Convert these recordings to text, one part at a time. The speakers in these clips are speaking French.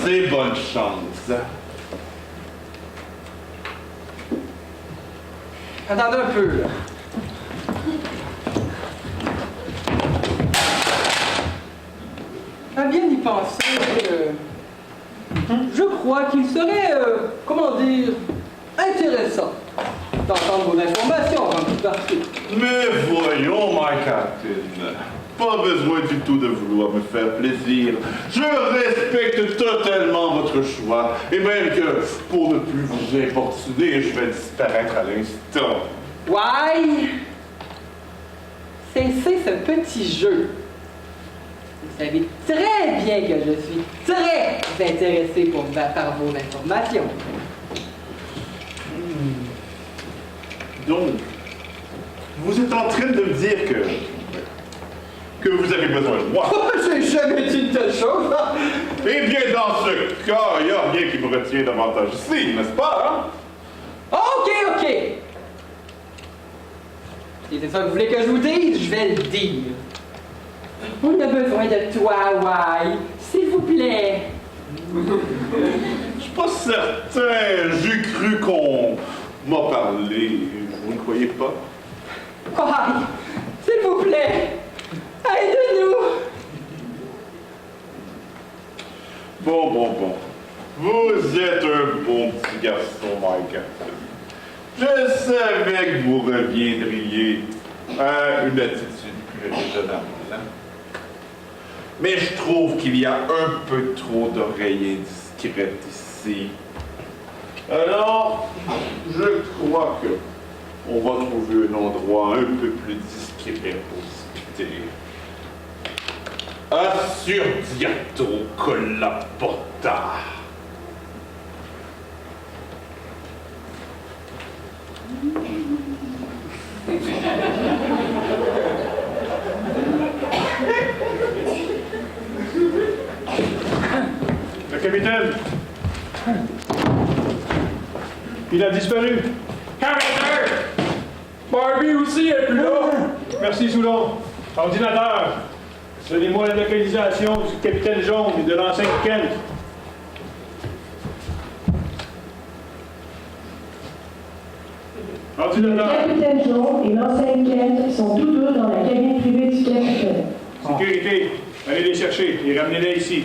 assez bonne chance. Attendez un peu, là. À bien y penser, je crois qu'il serait, comment dire, intéressant d'entendre vos informations avant de partir. Mais voyons, my captain. Pas besoin du tout de vouloir me faire plaisir. Je respecte totalement votre choix. Et même que, pour ne plus vous importuner, je vais disparaître à l'instant. Ouais! Cessez ce petit jeu. Vous savez très bien que je suis très intéressé par vos informations. Donc, vous êtes en train de me dire que vous avez besoin de moi. J'ai jamais dit une telle chose. Eh bien, dans ce cas, il n'y a rien qui me retient davantage ici, n'est-ce pas, hein? Ok. Si c'est ça que vous voulez que je vous dise, je vais le dire. On a besoin de toi, Wai. S'il vous plaît. Je suis pas certain. J'ai cru qu'on m'a parlé. Vous ne croyez pas? Wai, s'il vous plaît. Aide-nous. Bon. Vous êtes un bon petit garçon, my captain. Je savais que vous reviendriez à une attitude plus raisonnable. Hein? Mais je trouve qu'il y a un peu trop d'oreilles indiscrètes ici. Alors, je crois que on va trouver un endroit un peu plus discret pour discuter. Assurdiato collaporta. Le capitaine, il a disparu. Capitaine! Barbie aussi est plus là! Merci, Soulon. Ordinateur, donnez-moi la localisation du capitaine Jaune et de l'ancien Kent. Le Ordinateur. capitaine Jaune et l'ancien Kent sont tous deux dans la cabine privée du capitaine. Sécurité, allez les chercher et ramenez-les ici.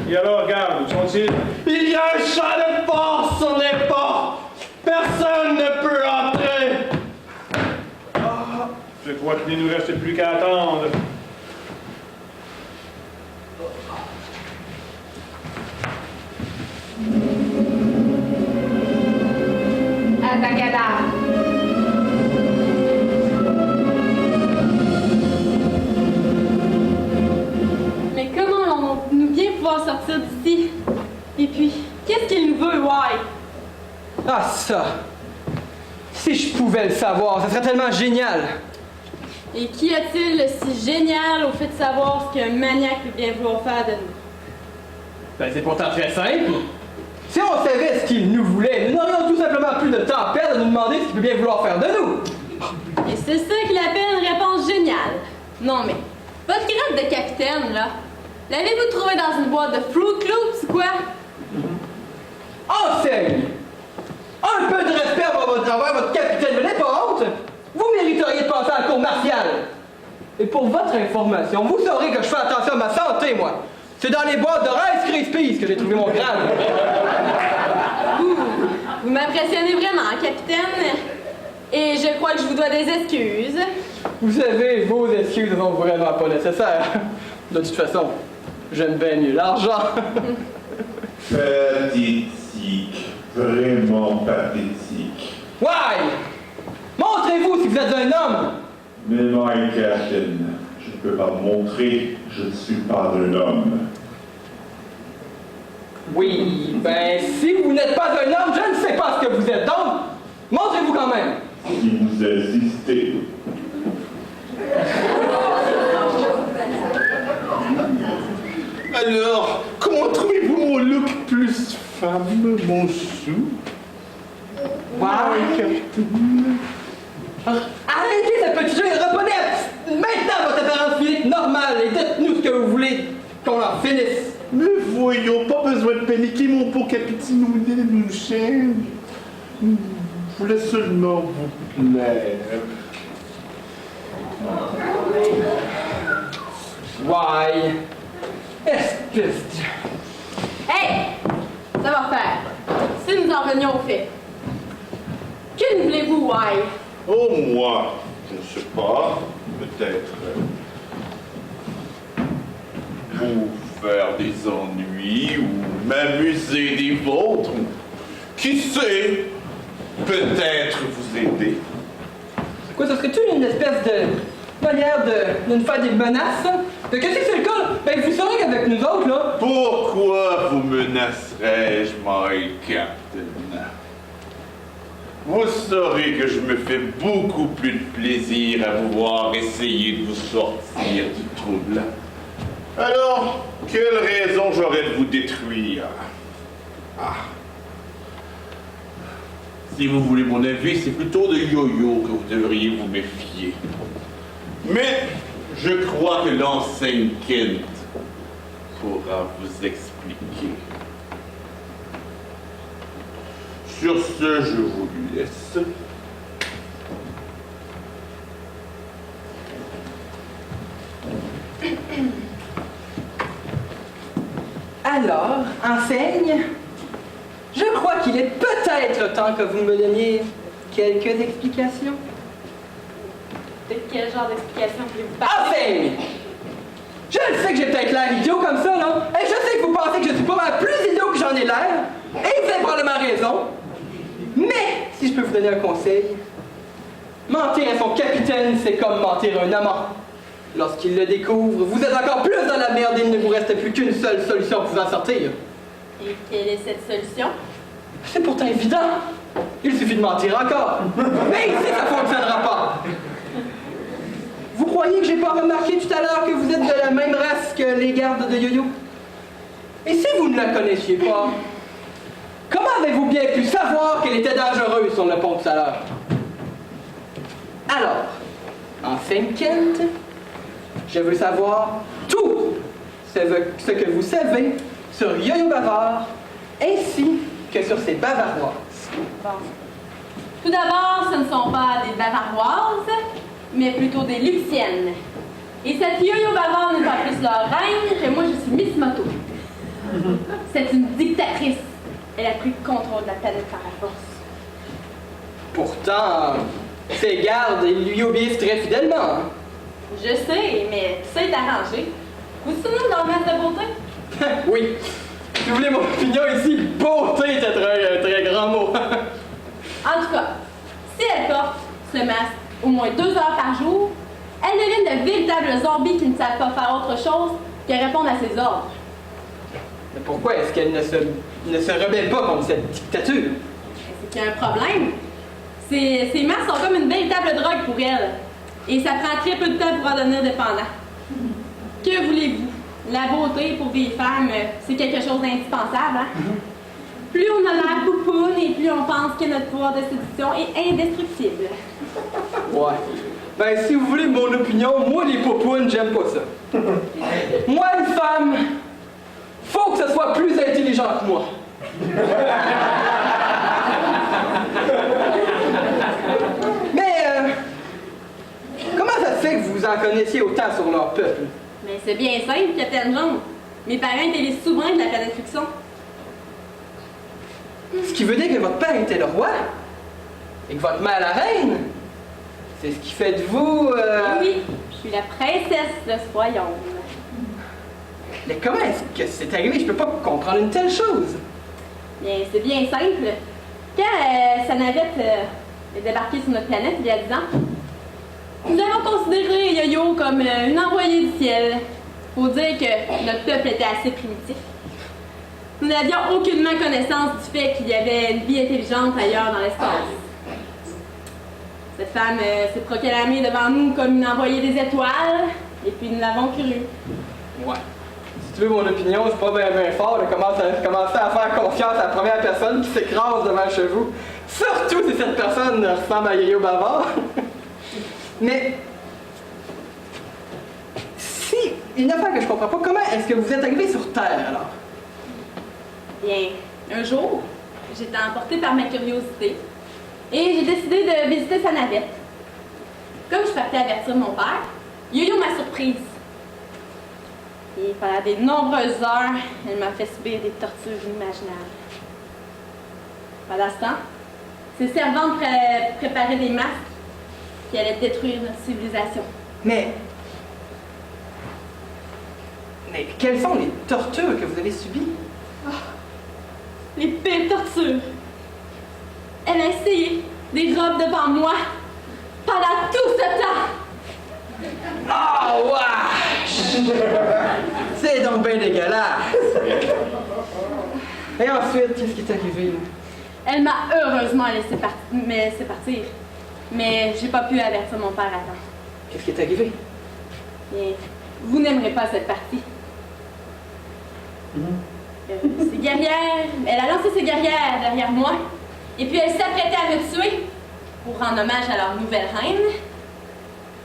Et alors, regarde, où sont-ils? Il y a un champ de force sur les portes! Personne ne peut entrer! Je crois qu'il ne nous reste plus qu'à attendre. Atacada. Mais comment allons-nous bien pouvoir sortir d'ici? Et puis, qu'est-ce qu'il nous veut, Wai? Ah, ça. Si je pouvais le savoir, ça serait tellement génial. Et qu'y a-t-il de si génial au fait de savoir ce qu'un maniaque peut bien vouloir faire de nous? Ben, c'est pourtant très simple. Si on savait ce qu'il nous voulait, nous n'aurions tout simplement plus de temps à perdre à nous demander ce qu'il peut bien vouloir faire de nous. Et c'est ça qu'il appelle une réponse géniale. Non mais, votre grade de capitaine, là, l'avez-vous trouvé dans une boîte de Fruit Loops ou quoi? Enseigne! Un peu de respect envers votre capitaine, mais n'est pas honte! Vous mériteriez de passer à la cour martiale! Et pour votre information, vous saurez que je fais attention à ma santé, moi! C'est dans les boîtes de Rice Krispies que j'ai trouvé mon grade! Vous m'impressionnez vraiment, capitaine. Et je crois que je vous dois des excuses. Vous savez, vos excuses ne sont vraiment pas nécessaires. De toute façon, j'aime bien mieux l'argent. Pathétique. Vraiment pathétique. Why? Montrez-vous si vous êtes un homme! Mais my captain, je ne peux pas montrer, je ne suis pas un homme. Oui, ben si vous n'êtes pas un homme, je ne sais pas ce que vous êtes donc. Montrez-vous quand même. Si vous insistez. femme, mon sou. Ouais. Arrêtez ce petit jeu et reprenez maintenant votre apparence physique normale et dites-nous ce que vous voulez qu'on en finisse. Mais voyons, pas besoin de paniquer, mon pauvre capitaine Ounet, mon cher. Je voulais seulement vous plaire. Ouais. Espèce de... Hey! Ça va faire. Si nous en revenions au fait. Que voulez-vous, Why? Oh, moi, je ne sais pas, peut-être vous faire des ennuis ou m'amuser des vôtres. Qui sait, peut-être vous aider. Quoi, ça serait-tu une espèce de manière de nous faire des menaces? Que si c'est le cas, ben vous saurez qu'avec nous autres, là... Pourquoi vous menacerais-je, my captain? Vous saurez que je me fais beaucoup plus de plaisir à vous voir essayer de vous sortir du trouble. Alors, quelle raison j'aurais de vous détruire? Ah. Si vous voulez mon avis, c'est plutôt de Yo-Yo que vous devriez vous méfier. Mais je crois que l'enseigne Kent pourra vous expliquer. Sur ce, je vous laisse. Alors, enseigne, je crois qu'il est peut-être le temps que vous me donniez quelques explications. De quel genre d'explication voulez-vous parler? Enseigne! Je le sais que j'ai peut-être l'air idiot comme ça, là, et je sais que vous pensez que je suis pas mal plus idiot que j'en ai l'air, et vous avez probablement raison. Mais, si je peux vous donner un conseil, mentir à son capitaine, c'est comme mentir à un amant. Lorsqu'il le découvre, vous êtes encore plus dans la merde et il ne vous reste plus qu'une seule solution pour vous en sortir. Et quelle est cette solution? C'est pourtant évident. Il suffit de mentir encore. Mais ici, ça ne fonctionnera pas. Vous croyez que j'ai pas remarqué tout à l'heure que vous êtes de la même race que les gardes de Yo-Yo? Et si vous ne la connaissiez pas, comment avez-vous bien pu savoir qu'elle était dangereuse sur le pont tout à l'heure? Alors, enseigne Kent, je veux savoir tout ce que vous savez sur Yo-Yo Bavard, ainsi que sur ses bavaroises. Bon. Tout d'abord, ce ne sont pas des bavaroises, mais plutôt des luxiennes. Et cette Yo-Yo Bavard n'est pas plus leur reine que moi je suis Miss Moto. C'est une dictatrice. Elle a pris le contrôle de la planète par la force. Pourtant, ses gardes, ils lui obéissent très fidèlement. Hein? Je sais, mais tout ça est arrangé. Vous vous souvenez de leur masse de beauté? Oui. Si vous voulez mon opinion ici, beauté est un très grand mot. En tout cas, si elle porte ce masque au moins 2 heures par jour, elle devient de véritables zombies qui ne savent pas faire autre chose que répondre à ses ordres. Mais pourquoi est-ce qu'elle ne se rebelle pas contre cette dictature? C'est qu'il y a un problème. Ces masques sont comme une véritable drogue pour elle. Et ça prend très peu de temps pour en devenir dépendant. Que voulez-vous? La beauté pour des femmes, c'est quelque chose d'indispensable. Hein? Plus on a l'air poupoune et plus on pense que notre pouvoir de séduction est indestructible. Ouais. Ben, si vous voulez mon opinion, moi, les poupounes, j'aime pas ça. Moi, une femme, faut que ce soit plus intelligent que moi. Mais, comment ça se fait que vous en connaissiez autant sur leur peuple? Mais c'est bien simple, Capitaine Jaune. Mes parents étaient les souverains de la planète Fluxon. Ce qui veut dire que votre père était le roi et que votre mère la reine. C'est ce qui fait de vous... Oui, je suis la princesse de ce royaume. Mais comment est-ce que c'est arrivé? Je peux pas comprendre une telle chose. Bien, c'est bien simple. Quand sa navette est débarquée sur notre planète il y a 10 ans, nous avons considéré Yo-Yo comme une envoyée du ciel. Faut dire que notre peuple était assez primitif. Nous n'avions aucunement connaissance du fait qu'il y avait une vie intelligente ailleurs dans l'espace. Cette femme s'est proclamée devant nous comme une envoyée des étoiles, et puis nous l'avons cru. Ouais. Si tu veux mon opinion, c'est pas bien fort de commencer à faire confiance à la première personne qui s'écrase devant un chevaux. Surtout si cette personne ressemble à Yo-Yo Bavard. Mais si, une affaire que je comprends pas, comment est-ce que vous êtes arrivé sur Terre alors? Bien, un jour, j'étais emportée par ma curiosité et j'ai décidé de visiter sa navette. Comme je partais avertir mon père, Yo-Yo m'a surprise. Et pendant de nombreuses heures, elle m'a fait subir des tortures inimaginables. Pendant ce temps, ses servantes préparaient des masques qui allaient détruire notre civilisation. Mais quelles sont les tortures que vous avez subies? Les pires tortures. Elle a essayé des robes devant moi pendant tout ce temps. Oh, wesh! C'est donc bien dégueulasse! Et ensuite, qu'est-ce qui est arrivé? Elle m'a heureusement me laissé partir. Mais j'ai pas pu avertir mon père à temps. Qu'est-ce qui est arrivé? Et vous n'aimerez pas cette partie. Ses guerrières, elle a lancé ses guerrières derrière moi. Et puis elle s'apprêtait à me tuer pour rendre hommage à leur nouvelle reine.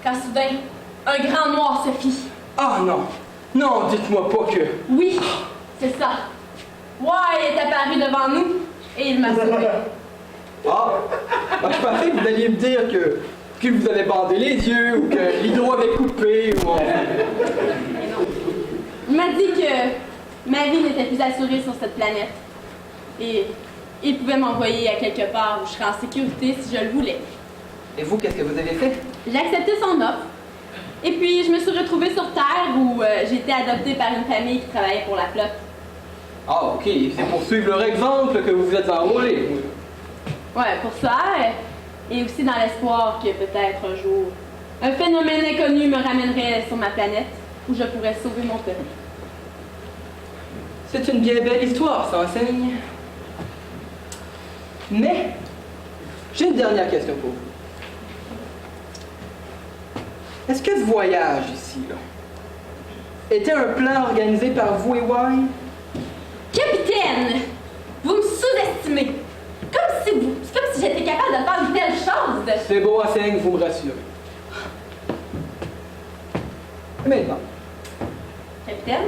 Quand soudain, un grand noir se fit. Oh non! Non, dites-moi pas que... Oui, c'est ça. Why est apparu devant nous et il m'a sauvé. Ah! Je pensais que vous alliez me dire que vous avez bandé les yeux ou que l'hydro avait coupé ou... Mais non. Il m'a dit que ma vie n'était plus assurée sur cette planète. Et il pouvait m'envoyer à quelque part où je serais en sécurité si je le voulais. Et vous, qu'est-ce que vous avez fait? J'ai accepté son offre. Et puis, je me suis retrouvée sur Terre où j'ai été adoptée par une famille qui travaillait pour la flotte. Ah, ok. C'est pour suivre leur exemple que vous vous êtes enrôlé. Ouais, pour ça. Et aussi dans l'espoir que peut-être un jour, un phénomène inconnu me ramènerait sur ma planète où je pourrais sauver mon peuple. C'est une bien belle histoire, ça enseigne. Mais, j'ai une dernière question pour vous. Est-ce que ce voyage ici, là, était un plan organisé par vous et Why? Capitaine! Vous me sous-estimez! C'est comme si j'étais capable de faire une telle chose! C'est beau, enseigne, vous me rassurez. Et maintenant? Capitaine,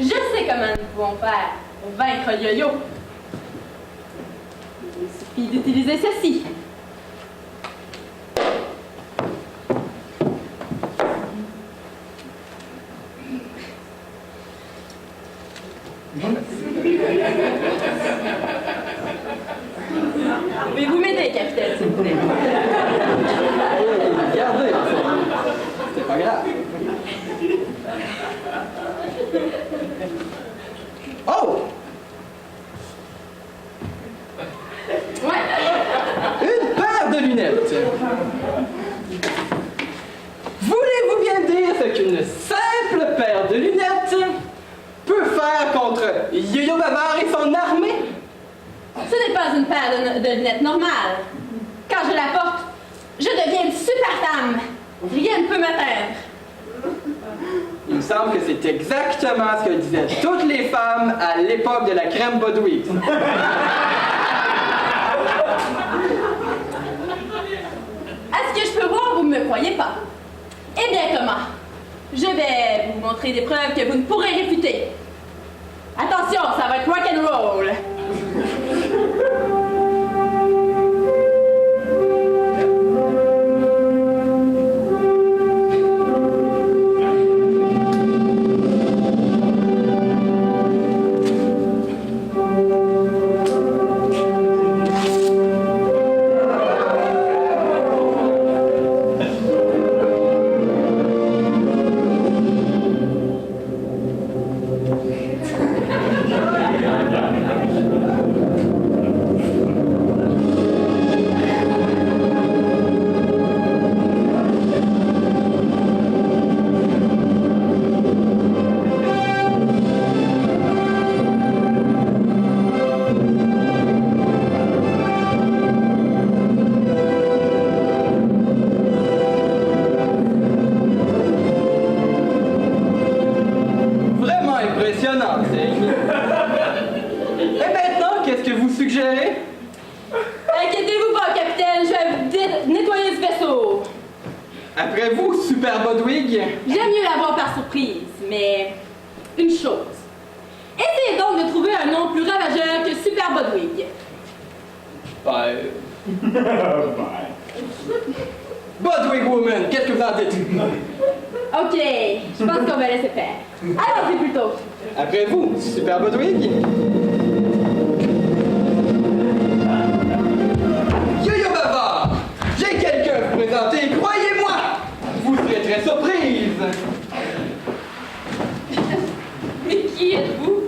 je sais comment nous pouvons faire pour vaincre Yo-Yo. Il suffit d'utiliser ceci. Pouvez-vous m'aider, capitaine, s'il vous plaît? Regardez, c'est pas grave. Oh! Ouais. Une paire de lunettes. Voulez-vous bien dire ce qu'une simple paire de lunettes peut faire contre Yo-Yo Bavard et son armée? Ce n'est pas une paire de lunettes normales. Quand je la porte, je deviens une super femme. Rien ne peut m'atteindre. Il me semble que c'est exactement ce que disaient toutes les femmes à l'époque de la crème Bodwig. Est-ce que je peux voir, vous ne me croyez pas? Eh bien, comment? Je vais vous montrer des preuves que vous ne pourrez réfuter. Attention, ça va être rock and roll. impressionnant, Seigne. Et maintenant, qu'est-ce que vous suggérez? Inquiétez-vous pas, capitaine, je vais vous nettoyer ce vaisseau. Après vous, Super Bodwig. J'aime mieux l'avoir par surprise, mais une chose. Essayez donc de trouver un nom plus ravageur que Super Bodwig. Bodwig Woman, qu'est-ce que vous en dites? Ok, je pense qu'on va laisser faire. Allons-y plutôt. Après vous, Super Bodwig. Yo-yo bavard! J'ai quelqu'un à vous présenter, croyez-moi! Vous serez très surprise! Mais qui êtes-vous?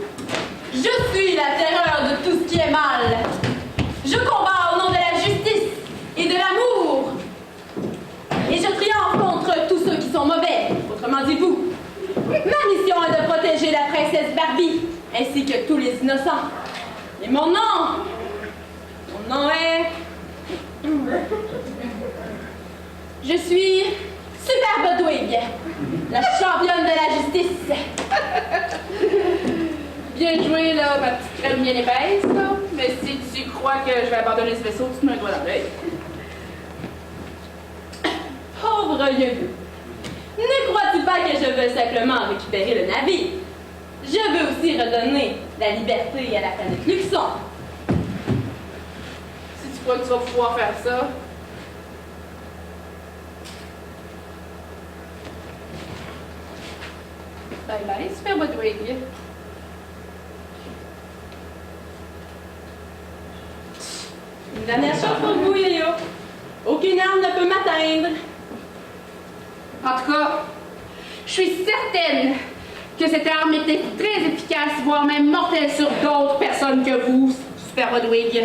Je suis la terreur de tout ce qui est mal. Je combats au nom de la justice et de l'amour. Et je triomphe contre tous ceux qui sont mauvais, autrement dit vous. Ma mission est de protéger la princesse Barbie, ainsi que tous les innocents. Et mon nom est... Je suis Super Bodwig, la championne de la justice. Bien joué, là, ma petite crème bien épaisse, là. Mais si tu crois que je vais abandonner ce vaisseau, tu te mets un doigt dans l'œil. Pauvre yo-yo, ne crois-tu pas que je veux simplement récupérer le navire? Je veux aussi redonner la liberté à la planète Luxon. Si tu crois que tu vas pouvoir faire ça, bye bye, Super Bodwig. Une dernière chose pour vous, yo-yo. Aucune arme ne peut m'atteindre. En tout cas, je suis certaine que cette arme était très efficace, voire même mortelle sur d'autres personnes que vous, Super Bodwig.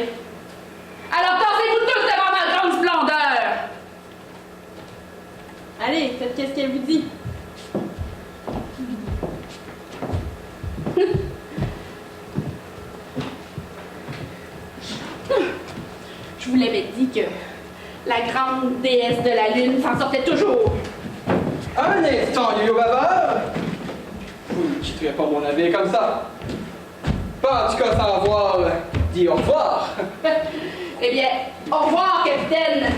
Alors tassez-vous tous devant ma grande splendeur! Allez, faites qu'est-ce qu'elle vous dit. Je vous l'avais dit que la grande déesse de la lune s'en sortait toujours. Un instant, yo-yo bavard! Vous ne quitterez pas mon navire comme ça. Pas en tout cas sans avoir dit au revoir. Eh bien, au revoir, capitaine!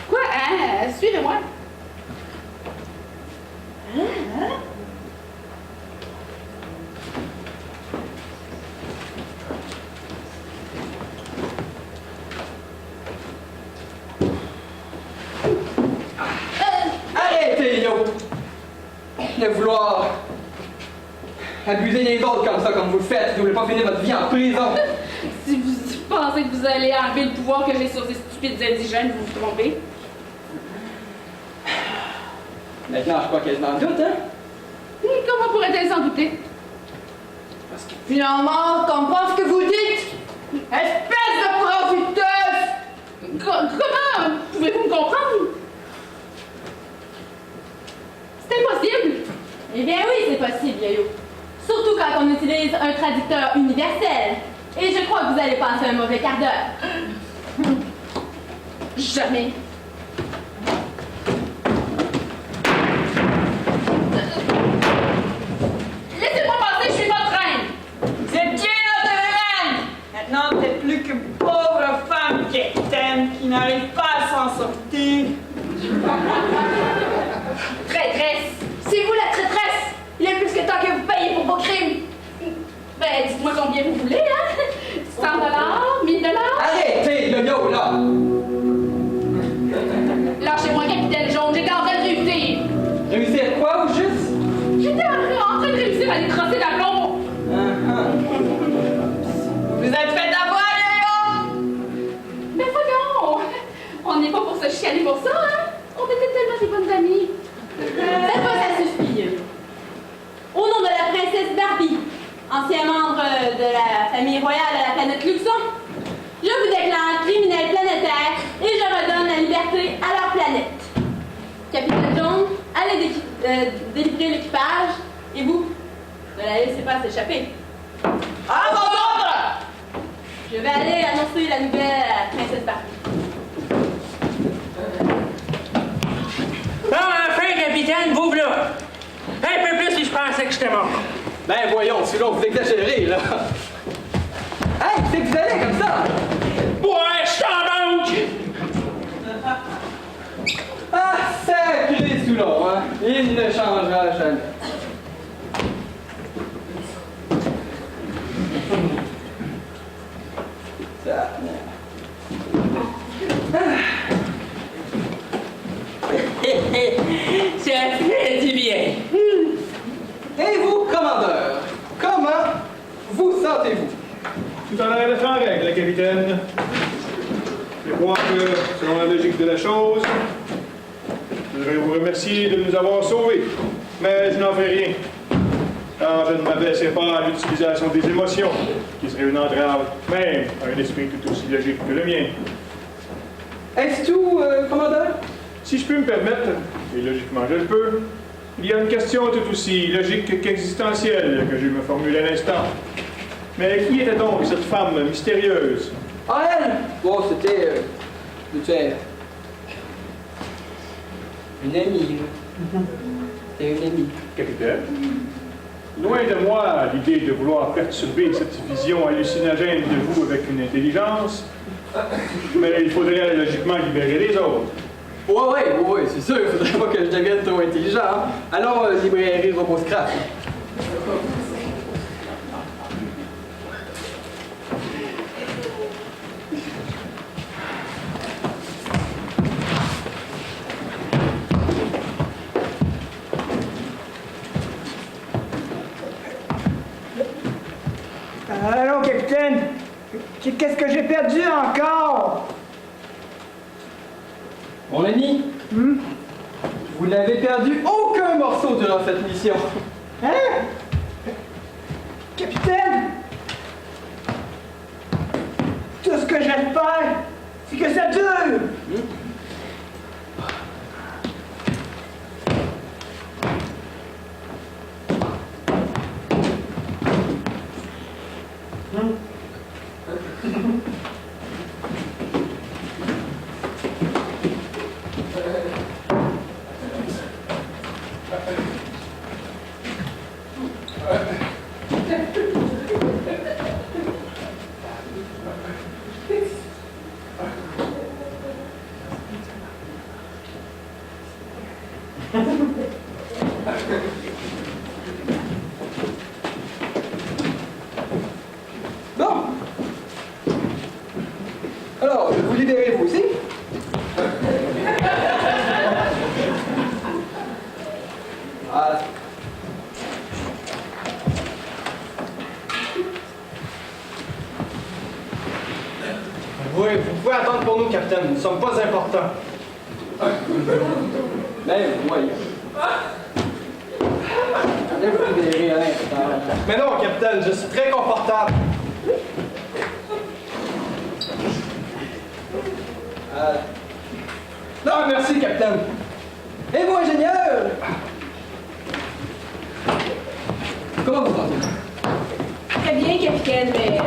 Quoi? Hein? Suivez-moi. Arrêtez, yo! De vouloir abuser les autres comme ça, comme vous le faites. Vous ne voulez pas finir votre vie en prison. Si vous pensez que vous allez enlever le pouvoir que j'ai sur ces stupides indigènes, vous vous trompez. Maintenant, je crois qu'elle s'en doute, hein? Comment pourrait-elle s'en douter? Parce que Finalement, comprends ce que vous dites! Espèce de profiteuse! Comment pouvez-vous me comprendre? C'est impossible! Eh bien oui, c'est possible, yo-yo. Surtout quand on utilise un traducteur universel. Et je crois que vous allez passer un mauvais quart d'heure. Jamais! Laissez-moi passer, je suis votre reine! Vous êtes bien notre reine! Maintenant, t'es plus qu'une pauvre femme capitaine qui n'arrive pas à s'en sortir. Traîtresse! C'est vous la traîtresse! Il est plus que temps que vous payez pour vos crimes! Ben, dites-moi combien vous voulez, hein? 100 $, 1000 $? arrêtez, yo-yo, là! Lâchez-moi, capitaine jaune, j'étais en train de réussir! Réussir quoi, ou juste? J'étais en train de réussir à lui crosser d'aplomb! Vous êtes fait avoir, yo-yo! Mais voyons! On n'est pas pour se chicaner pour ça, hein? On était tellement des bonnes amies! Cette fois, ça suffit, yo-yo. Au nom de la princesse Barbie, ancien membre de la famille royale à la planète Luxon, je vous déclare criminel planétaire et je redonne la liberté à leur planète. Capitaine Jones, allez délivrer l'équipage et vous, de la laissez pas s'échapper. À vos ordres! Je vais aller annoncer la nouvelle à la princesse Barbie. Bon, enfin, capitaine, vous là. Un peu plus si je pensais que j'étais mort. Ben voyons, sinon vous exagérez, là. Hey, c'est que vous allez comme ça? Ouais, je suis en banque! Ah, sacré Soulon, hein? Il ne changera jamais. Ça. Ça fait du bien. Et vous, commandeur, comment vous sentez-vous? Tout a l'air d'être en règle, capitaine. Je crois que, selon la logique de la chose, je voudrais vous remercier de nous avoir sauvés. Mais je n'en fais rien. Car je ne m'abaisserai pas à l'utilisation des émotions, qui serait une entrave même à un esprit tout aussi logique que le mien. Est-ce tout, commandeur? Si je peux me permettre, et logiquement je le peux, il y a une question tout aussi logique qu'existentielle que je me formule à l'instant. Mais qui était donc cette femme mystérieuse? Ah, elle? Bon, c'était une amie, là. C'était une amie. Capitaine, loin de moi l'idée de vouloir perturber cette vision hallucinogène de vous avec une intelligence, mais il faudrait logiquement libérer les autres. Ouais, c'est sûr, il faudrait pas que je devienne trop intelligent. Hein? Allons, librairie RoboScrap. Allô, capitaine? Qu'est-ce que j'ai perdu encore? Mon ami, vous n'avez perdu aucun morceau durant cette mission. Hein? Capitaine? Tout ce que j'espère, c'est que ça dure! Bon. Alors, vous libérez vous aussi? Voilà. Oui, vous pouvez attendre pour nous, capitaine. Nous ne sommes pas importants. Mais voyons. Allez vous libérer à l'instant. Mais non, capitaine, je suis très confortable. Non, merci, capitaine. Et vous, ingénieur? Comment vous sentez? Très bien, capitaine, mais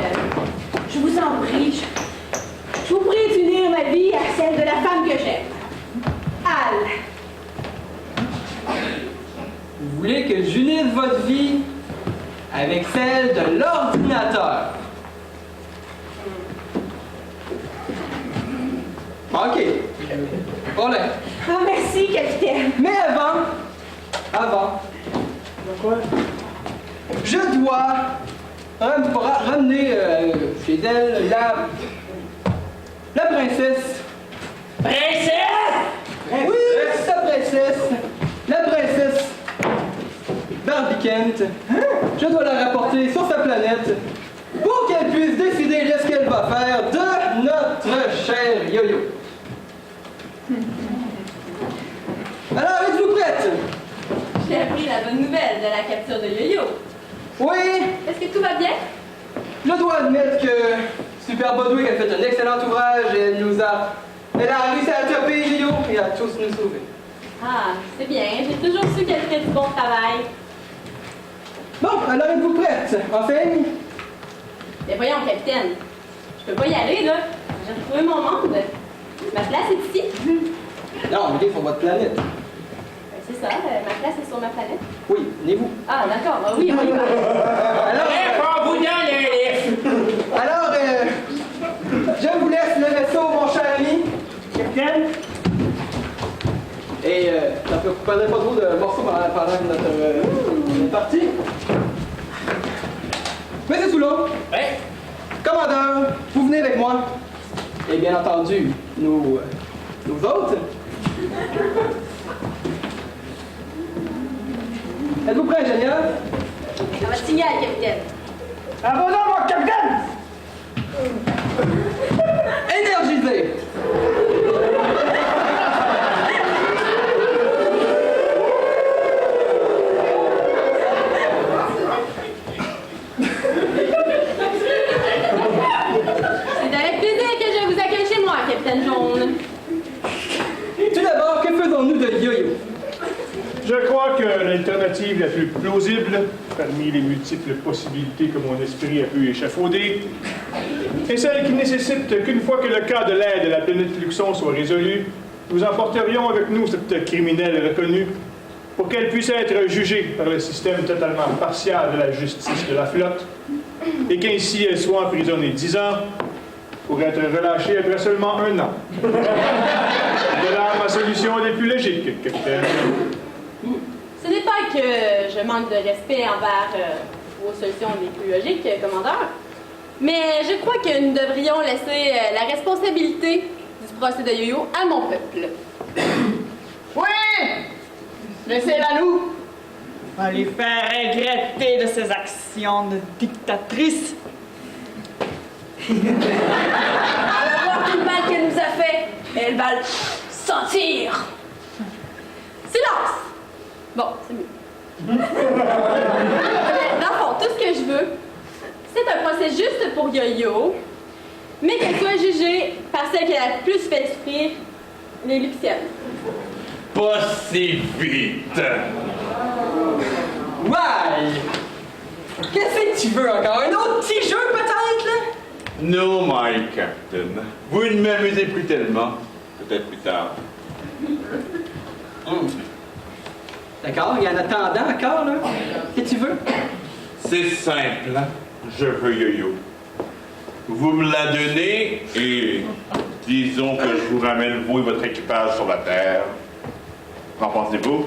je vous en prie, je vous prie d'unir ma vie à celle de la femme que j'aime. Al. Vous voulez que j'unisse votre vie avec celle de l'ordinateur? OK. On est. Ah, merci, capitaine. Mais avant, je dois ramener chez elle la princesse. Princesse! Oui, la princesse Barbie Kent. Je dois la rapporter sur sa planète pour qu'elle puisse décider de ce qu'elle va faire de notre cher Yo-Yo. Alors, êtes-vous prête? J'ai appris la bonne nouvelle de la capture de Yo-Yo. Oui, Est-ce que tout va bien? je dois admettre que Super Bodwick a fait un excellent ouvrage et elle a réussi à attraper Yo-Yo et à tous nous sauver. Ah, c'est bien. J'ai toujours su qu'elle ferait du bon travail. Bon, alors êtes-vous prête? Enseigne? Mais voyons, capitaine, je peux pas y aller, là. J'ai retrouvé mon monde. Ma place est ici. Non, on est sur votre planète. Ben, c'est ça, ma place est sur ma planète. Oui, venez-vous. Ah, d'accord, oui, on y va. Alors, je vous laisse le vaisseau, mon cher ami. Capitaine? Et ça ne prendrait pas trop de morceaux pendant notre partie. Monsieur Soulot. Oui. Commandeur, vous venez avec moi. Et bien entendu, nous autres. Êtes-vous prêt, ingénieur? Ça va signaler, capitaine. Abandon, mon capitaine! Énergisé. C'est avec plaisir que je vous accueille chez moi, capitaine Jaune. Tout d'abord, que faisons-nous de yo-yo? Je crois que l'alternative la plus plausible, parmi les multiples possibilités que mon esprit a pu échafauder, est celle qui nécessite qu'une fois que le cas de l'aide à la planète Luxon soit résolu, nous emporterions avec nous cette criminelle reconnue pour qu'elle puisse être jugée par le système totalement partial de la justice de la flotte et qu'ainsi elle soit emprisonnée 10 ans pour être relâchée après seulement 1 an. De là ma solution des plus logiques, capitaine. Ce n'est pas que je manque de respect envers vos solutions les plus logiques, commandeur, mais je crois que nous devrions laisser la responsabilité du procès de yo-yo à mon peuple. Oui! Laissez-la nous! On va lui faire regretter de ses actions de dictatrice. Elle va voir tout le mal qu'elle nous a fait, et elle va le sentir. Silence! Bon, c'est mieux. Mais, dans le fond, tout ce que je veux, c'est un procès juste pour Yo-Yo, mais qu'elle soit jugée par celle qui a le plus fait souffrir, les Luxiennes. Pas si vite! Ouais! Qu'est-ce que tu veux encore? Un autre petit jeu, peut-être, là? No, my captain. Vous ne m'amusez plus tellement. Peut-être plus tard. D'accord, et en attendant encore, là, qu'est-ce que tu veux? C'est simple. Je veux yo-yo. Vous me la donnez et disons que je vous ramène vous et votre équipage sur la Terre. Qu'en pensez-vous?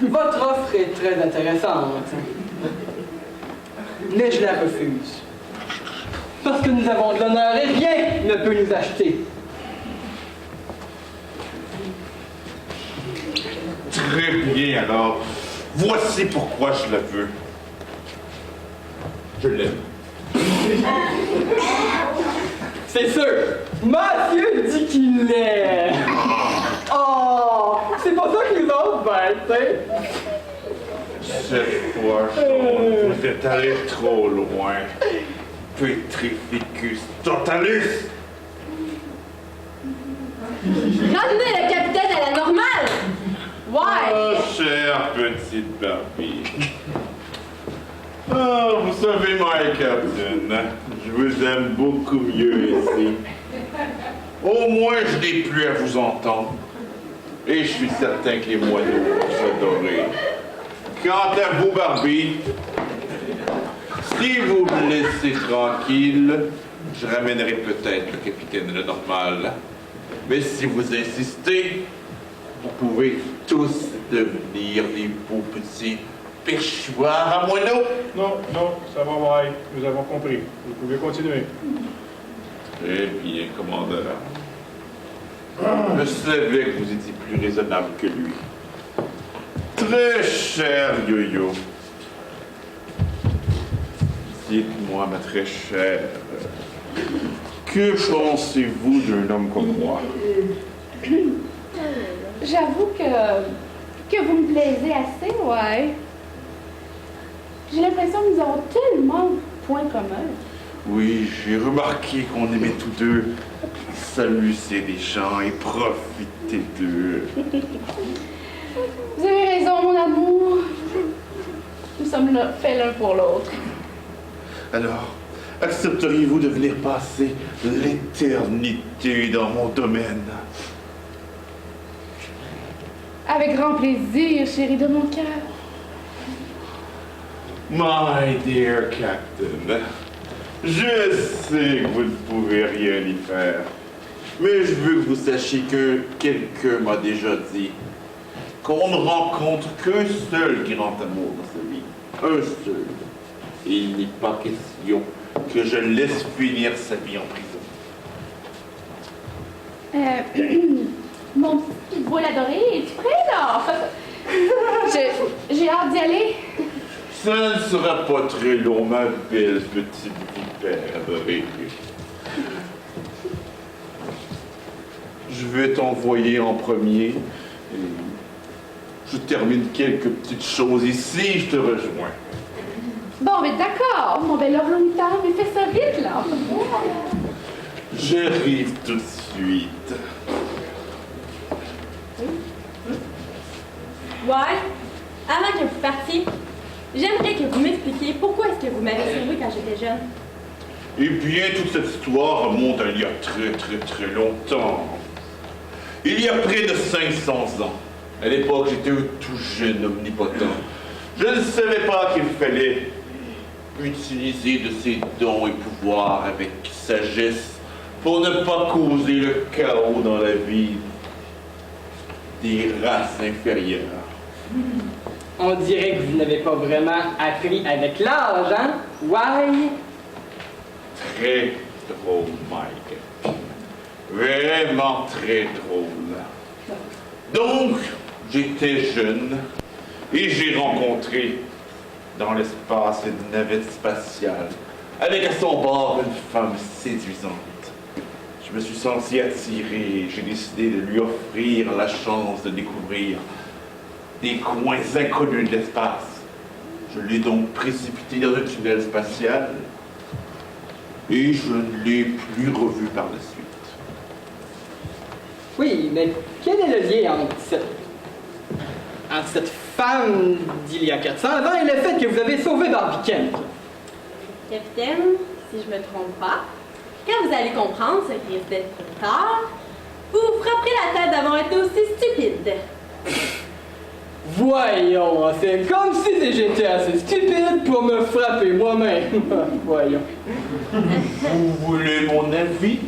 Votre offre est très intéressante. Mais je la refuse. Parce que nous avons de l'honneur et rien ne peut nous acheter. Très bien, alors. Voici pourquoi je la veux. Je l'aime. C'est sûr! Mathieu dit qu'il l'aime! Oh! C'est pas ça que les autres veulent, tu sais! Cette fois, Sean, vous êtes allé trop loin. Petrificus totalus! Ramenez le capitaine à la normale! Ouais! Oh, chère petite Barbie. Oh, vous savez, my captain, je vous aime beaucoup mieux ici. Au moins, je n'ai plus à vous entendre. Et je suis certain que les moineaux vont s'adorer. Quant à vous, Barbie, si vous me laissez tranquille, je ramènerai peut-être le capitaine le normal. Mais si vous insistez, vous pouvez tous devenir des beaux petits perchoirs à moineaux. Non, non, ça va, ouais. Nous avons compris. Vous pouvez continuer. Très bien, commandeur. Je savais que vous étiez plus raisonnable que lui. Très cher Yo-Yo. Dites-moi, ma très chère, que pensez-vous d'un homme comme moi? J'avoue que vous me plaisez assez, ouais. J'ai l'impression que nous avons tellement de points communs. Oui, j'ai remarqué qu'on aimait tous deux s'amuser des gens et profiter d'eux. fait l'un pour l'autre. Alors, accepteriez-vous de venir passer l'éternité dans mon domaine? Avec grand plaisir, chérie de mon cœur. My dear Captain, je sais que vous ne pouvez rien y faire, mais je veux que vous sachiez que quelqu'un m'a déjà dit qu'on ne rencontre qu'un seul grand amour dans sa vie. Un seul. Et il n'est pas question que je laisse finir sa vie en prison. Mon petit pitbull adoré, es-tu prêt, là? J'ai hâte d'y aller. Ça ne sera pas très long, ma belle petite vipère adorée. Je vais t'envoyer en premier. Et je termine quelques petites choses ici, je te rejoins. Bon, mais d'accord, mon bel orang-outan, mais fais ça vite, là. J'arrive tout de suite. Ouais, avant que vous partiez, j'aimerais que vous m'expliquiez pourquoi est-ce que vous m'avez sauvé quand j'étais jeune. Eh bien, toute cette histoire remonte à il y a très longtemps. Il y a près de 500 ans. À l'époque, j'étais un tout jeune omnipotent. Je ne savais pas qu'il fallait utiliser de ses dons et pouvoirs avec sagesse pour ne pas causer le chaos dans la vie des races inférieures. On dirait que vous n'avez pas vraiment appris avec l'âge, hein? Why? Très drôle, Mike. Vraiment très drôle. Donc, j'étais jeune et j'ai rencontré dans l'espace une navette spatiale avec à son bord une femme séduisante. Je me suis senti attiré et j'ai décidé de lui offrir la chance de découvrir des coins inconnus de l'espace. Je l'ai donc précipité dans un tunnel spatial et je ne l'ai plus revu par la suite. Oui, mais quel est le lien entre cette femme d'il y a 400 ans et le fait que vous avez sauvé Barbie Kent? Capitaine, si je me trompe pas, quand vous allez comprendre ce qui risque d'être trop tard, vous vous frapperez la tête d'avoir été aussi stupide. Voyons, c'est comme si j'étais assez stupide pour me frapper moi-même. Voyons. Vous voulez mon avis?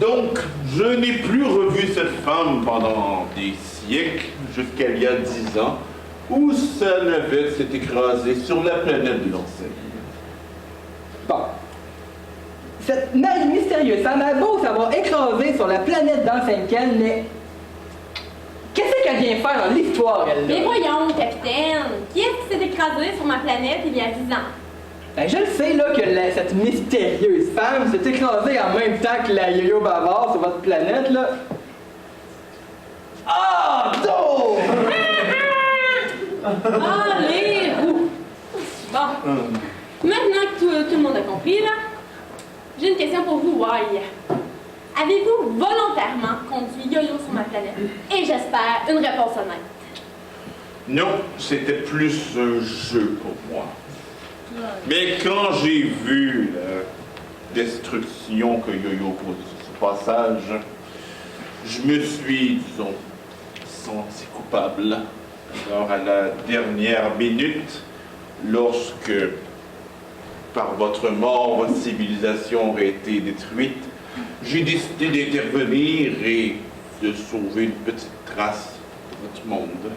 Donc, je n'ai plus revu cette femme pendant des siècles, jusqu'à il y a 10 ans, où sa navette s'est écrasée sur la planète de l'enseigne. Bon. Cette mystérieuse femme a beau s'avoir écrasée sur la planète d'Enseigne-Ken, mais qu'est-ce qu'elle vient faire dans l'histoire, elle, là? Mais voyons, capitaine, qui est-ce qui s'est écrasé sur ma planète il y a 10 ans? Ben, je le sais, là, que cette mystérieuse femme s'est écrasée en même temps que la yo-yo bavard sur votre planète, là. Ah, non! Allez, vous! Bon. Maintenant que tout le monde a compris, là, j'ai une question pour vous, Why. Avez-vous volontairement conduit Yo-Yo sur ma planète? Et j'espère une réponse honnête. Non, c'était plus un jeu pour moi. Mais quand j'ai vu la destruction que Yo-Yo causait sur ce passage, je me suis, disons, senti coupable. Alors, à la dernière minute, lorsque, par votre mort, votre civilisation aurait été détruite, j'ai décidé d'intervenir et de sauver une petite trace de votre monde.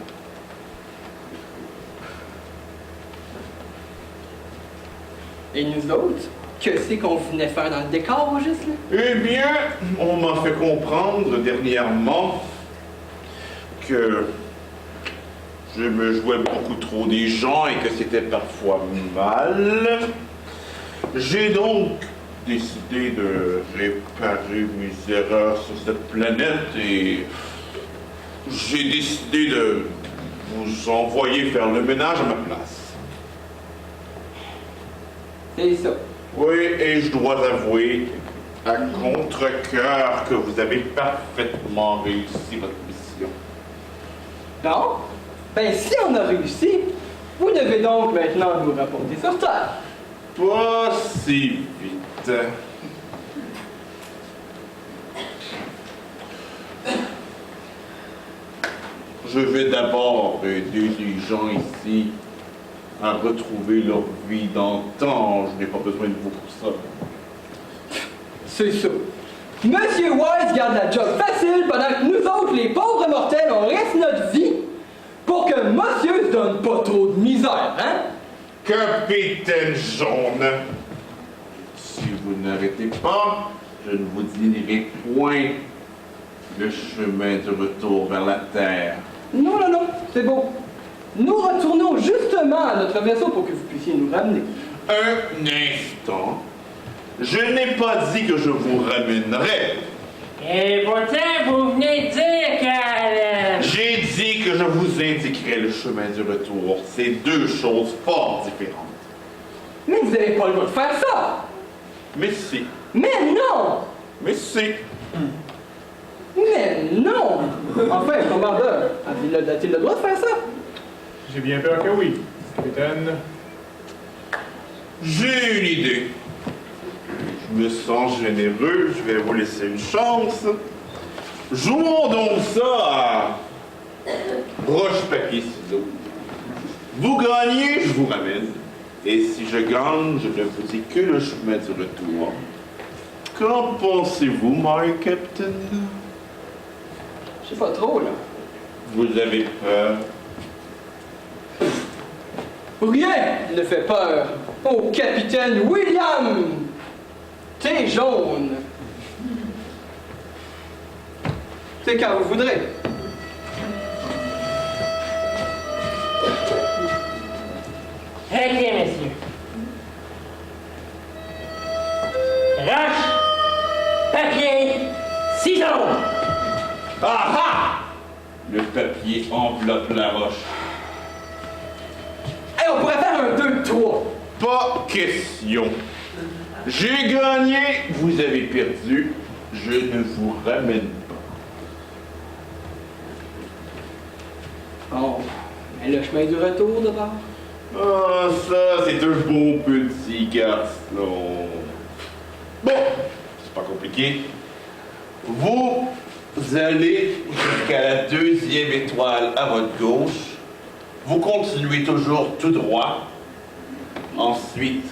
Et nous autres, que c'est qu'on venait faire dans le décor, juste, là? Eh bien, on m'a fait comprendre dernièrement que je me jouais beaucoup trop des gens et que c'était parfois mal. J'ai donc décidé de réparer mes erreurs sur cette planète et j'ai décidé de vous envoyer faire le ménage à ma place. C'est ça. Oui, et je dois avouer, à contre-cœur, que vous avez parfaitement réussi votre mission. Non? Ben, si on a réussi, vous devez donc maintenant nous rapporter sur Terre. Pas si vite. Je vais d'abord aider les gens ici à retrouver leur vie d'antan. Je n'ai pas besoin de vous pour ça. C'est ça. Monsieur Wise garde la job facile pendant que nous autres, les pauvres mortels, on risque notre vie pour que monsieur se donne pas trop de misère, hein? Capitaine Jaune, si vous n'arrêtez pas, je ne vous dirai point le chemin de retour vers la Terre. Non, non, non, c'est bon. Nous retournons justement à notre vaisseau pour que vous puissiez nous ramener. Un instant. Je n'ai pas dit que je vous ramènerai. Et pourtant, vous venez de dire que... J'ai dit que je vous indiquerai le chemin du retour. C'est deux choses fort différentes. Mais vous n'avez pas le droit de faire ça! Mais si. Mais non! Mais si. Mais non! Enfin, commandeur, a-t-il le droit de faire ça? J'ai bien peur que oui, capitaine. J'ai une idée. Je me sens généreux, je vais vous laisser une chance. Jouons donc ça à roche, papier, ciseaux. Vous gagnez, je vous ramène. Et si je gagne, je ne vous dis que le chemin du retour. Qu'en pensez-vous, my captain? Je sais pas trop, là. Vous avez peur? Rien ne fait peur au capitaine William T. Jaune. C'est quand vous voudrez. Très bien, messieurs. Roche, papier, ciseaux. Ah ah! Le papier enveloppe la roche. Hey, on pourrait faire un 2-3. Pas question. J'ai gagné, vous avez perdu. Je ne vous ramène pas. Bon, mais le chemin du retour d'abord. Ah, ça, c'est un bon petit garçon. Bon, c'est pas compliqué. Vous allez jusqu'à la 2e étoile à votre gauche. Vous continuez toujours tout droit. Ensuite,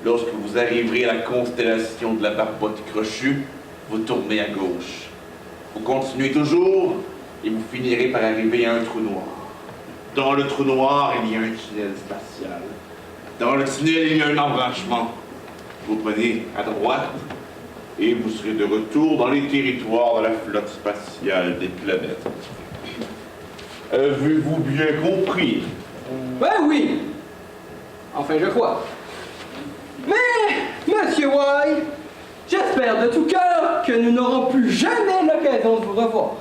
lorsque vous arriverez à la constellation de la barbotte crochue, vous tournez à gauche. Vous continuez toujours et vous finirez par arriver à un trou noir. Dans le trou noir, il y a un tunnel spatial. Dans le tunnel, il y a un embranchement. Vous prenez à droite et vous serez de retour dans les territoires de la flotte spatiale des planètes. Avez-vous bien compris? Ben oui! Enfin, je crois. Mais, Monsieur White, j'espère de tout cœur que nous n'aurons plus jamais l'occasion de vous revoir.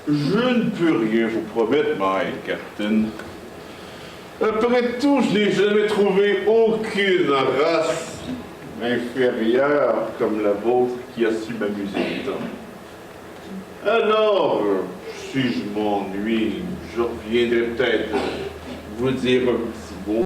Je ne peux rien vous promettre, my captain. Après tout, je n'ai jamais trouvé aucune race inférieure comme la vôtre qui a su m'amuser tant. Alors, si je m'ennuie, je reviendrai peut-être vous dire un